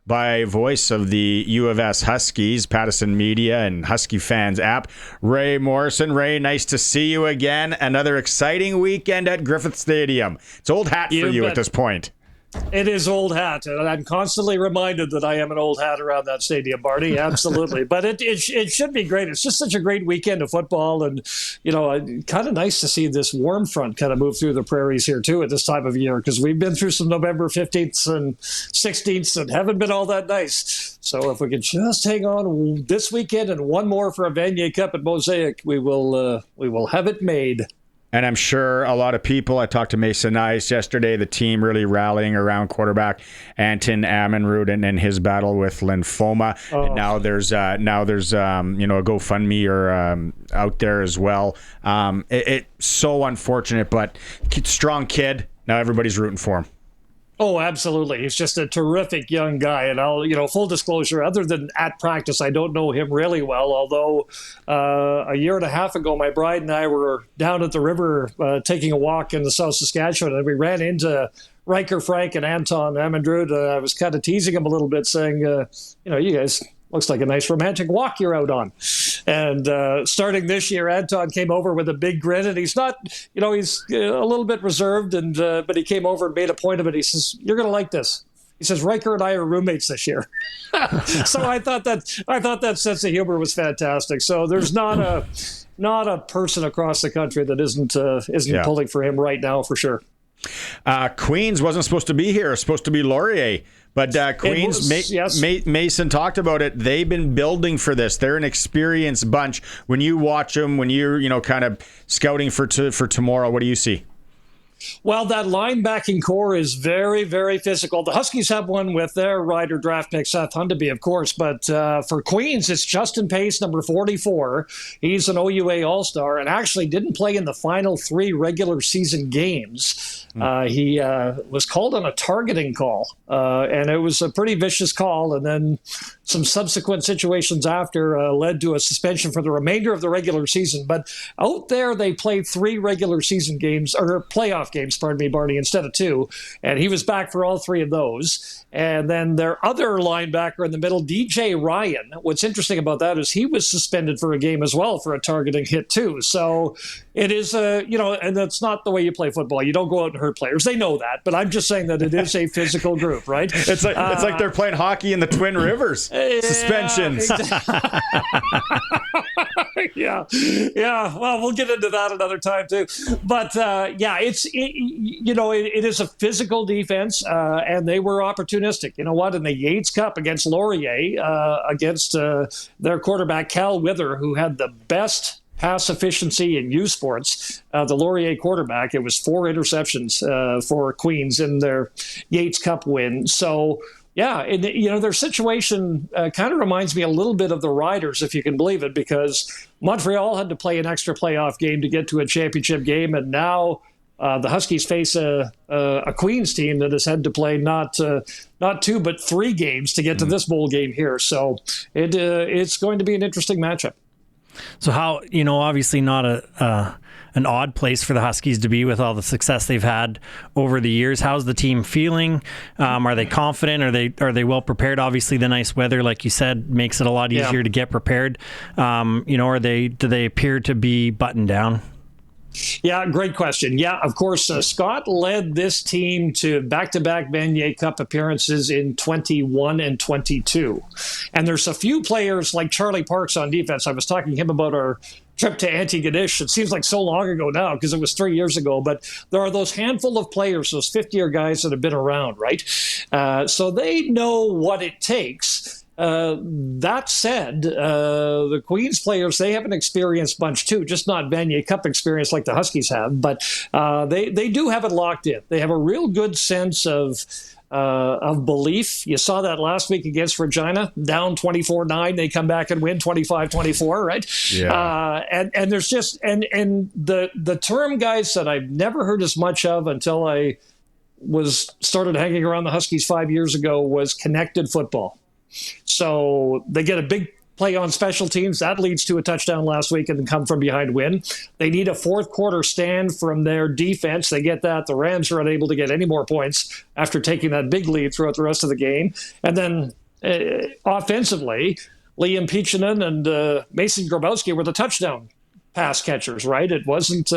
by voice of the U of S Huskies, Pattison Media, and Husky Fans app, Wray Morrison. Ray, nice to see you again. Another exciting weekend at Griffith Stadium. It's old hat for you at this point. It is old hat, and I'm constantly reminded that I am an old hat around that stadium, Barney. Absolutely. But it should be great. It's just such a great weekend of football, and, kind of nice to see this warm front kind of move through the prairies here, too, at this time of year, because we've been through some November 15th and 16th and haven't been all that nice. So if we could just hang on this weekend and one more for a Vanier Cup at Mosaic, we will have it made. And I'm sure a lot of people, I talked to Mason Ice yesterday, the team really rallying around quarterback Anton Ammonroot and his battle with lymphoma. Oh. And now there's a GoFundMe or out there as well. It's so unfortunate, but strong kid. Now everybody's rooting for him. Oh, absolutely. He's just a terrific young guy. And full disclosure, other than at practice, I don't know him really well. Although a year and a half ago, my bride and I were down at the river taking a walk in the South Saskatchewan, and we ran into Riker Frank and Anton Ammonroot. I was kind of teasing him a little bit, saying, you guys, looks like a nice romantic walk you're out on. And starting this year, Anton came over with a big grin, and he's not, he's a little bit reserved, and but he came over and made a point of it. He says, "You're going to like this." He says, "Riker and I are roommates this year." So I thought that sense of humor was fantastic. So there's not a person across the country that isn't pulling for him right now, for sure. Queens wasn't supposed to be here. It was supposed to be Laurier. But Queens, Mason talked about it. They've been building for this. They're an experienced bunch. When you watch them, when you're kind of scouting for tomorrow, what do you see? Well, that linebacking core is very, very physical. The Huskies have one with their rider draft pick, Seth Hundeby, of course. But for Queens, it's Justin Pace, number 44. He's an OUA All-Star and actually didn't play in the final 3 regular season games. He was called on a targeting call, and it was a pretty vicious call. And then some subsequent situations after led to a suspension for the remainder of the regular season. But out there, they played 3 regular season games, or playoff games, pardon me, Barney, instead of 2. And he was back for all 3 of those. And then their other linebacker in the middle, DJ Ryan, what's interesting about that is he was suspended for a game as well for a targeting hit too. So it is, and that's not the way you play football. You don't go out and hurt players. They know that, but I'm just saying that it is a physical group, right? It's like they're playing hockey in the Twin Rivers. Suspensions. Yeah. Well, we'll get into that another time too. But it is a physical defense, and they were opportunistic. You know what? In the Yates Cup against Laurier, against their quarterback Cal Wither, who had the best pass efficiency in U Sports, the Laurier quarterback, it was 4 interceptions for Queens in their Yates Cup win. So. Yeah, and their situation kind of reminds me a little bit of the Riders, if you can believe it, because Montreal had to play an extra playoff game to get to a championship game, and now the Huskies face a Queens team that has had to play not 2 but 3 games to get to this bowl game here. So it's going to be an interesting matchup. So how, obviously not an odd place for the Huskies to be with all the success they've had over the years. How's the team feeling? Are they confident? Are they well prepared? Obviously, the nice weather, like you said, makes it a lot easier to get prepared. Do they appear to be buttoned down? Yeah, great question. Yeah, of course, Scott led this team to back-to-back Vanier Cup appearances in 21 and 22. And there's a few players like Charlie Parks on defense. I was talking to him about our trip to Antigonish. It seems like so long ago now because it was 3 years ago, but there are those handful of players, those 50-year guys that have been around, right? So they know what it takes. That said, the Queens players, they have an experienced bunch too, just not Vanier Cup experience like the Huskies have, but they do have it locked in. They have a real good sense of belief. You saw that last week against Regina, down 24-9. They come back and win 25-24, right? Yeah. And there's just and the term, guys, that I've never heard as much of until I started hanging around the Huskies 5 years ago was connected football. So they get a big play on special teams. That leads to a touchdown last week and then come from behind win. They need a fourth quarter stand from their defense. They get that. The Rams are unable to get any more points after taking that big lead throughout the rest of the game. And then offensively, Liam Pichanen and Mason Grabowski were the touchdown pass catchers, right? It wasn't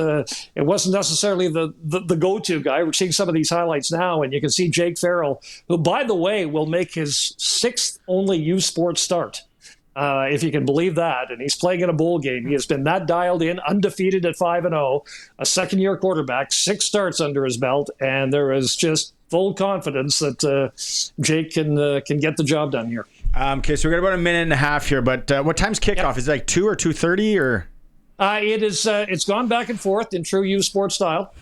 necessarily the go-to guy. We're seeing some of these highlights now, and you can see Jake Farrell, who, by the way, will make his 6th only U Sports start. If you can believe that. And he's playing in a bowl game. He has been that dialed in, undefeated at 5-0, a second-year quarterback, 6 starts under his belt, and there is just full confidence that Jake can get the job done here. Okay, so we've got about a minute and a half here, but what time's kickoff? Yep. Is it like 2 or 2:30 or? It's gone back and forth in true U Sports style.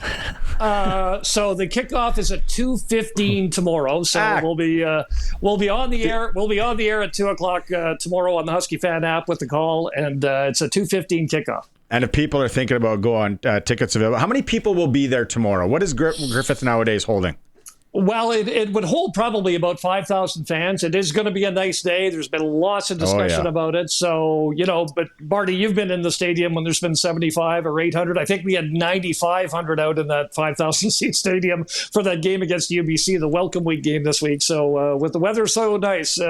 So the kickoff is at 2:15 tomorrow. So we'll be on the air. We'll be on the air at 2:00 tomorrow on the Husky Fan app with the call, and it's a 2:15 kickoff. And if people are thinking about going, tickets available, how many people will be there tomorrow? What is Griffith nowadays holding? Well, it would hold probably about 5,000 fans. It is going to be a nice day. There's been lots of discussion about it. So, but Marty, you've been in the stadium when there's been 75 or 800. I think we had 9,500 out in that 5,000 seat stadium for that game against UBC, the welcome week game this week. So with the weather so nice,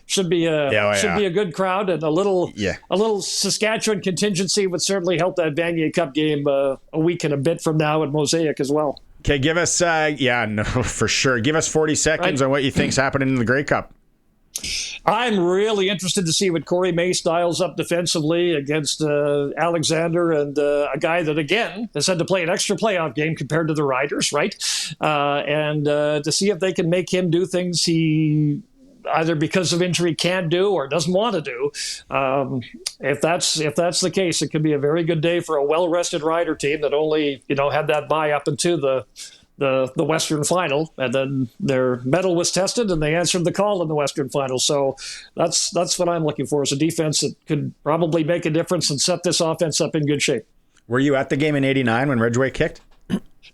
should be a good crowd, and a little Saskatchewan contingency would certainly help that Vanier Cup game a week and a bit from now at Mosaic as well. Okay, give us, for sure. Give us 40 seconds on what you think's happening in the Grey Cup. I'm really interested to see what Corey Mace dials up defensively against Alexander, and a guy that, again, has had to play an extra playoff game compared to the Riders, right? And to see if they can make him do things he either because of injury can't do or doesn't want to do. If that's the case, it could be a very good day for a well-rested Rider team that only had that bye up into the Western Final, and then their mettle was tested and they answered the call in the Western Final. So that's what I'm looking for, is a defense that could probably make a difference and set this offense up in good shape. Were you at the game in '89 when Ridgeway kicked?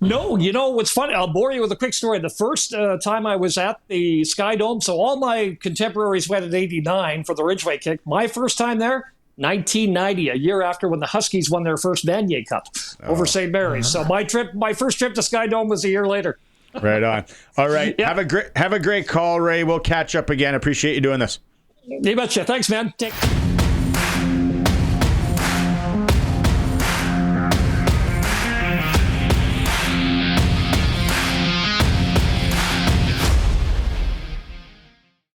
No, what's funny, I'll bore you with a quick story. The first time I was at the Sky Dome, so all my contemporaries went at '89 for the Ridgeway kick. My first time there, 1990, a year after when the Huskies won their first Vanier Cup over St. Mary's. So my first trip to Sky Dome was a year later. Right on. All right. Yep. Have a great call, Ray. We'll catch up again. Appreciate you doing this. You betcha. Thanks, man.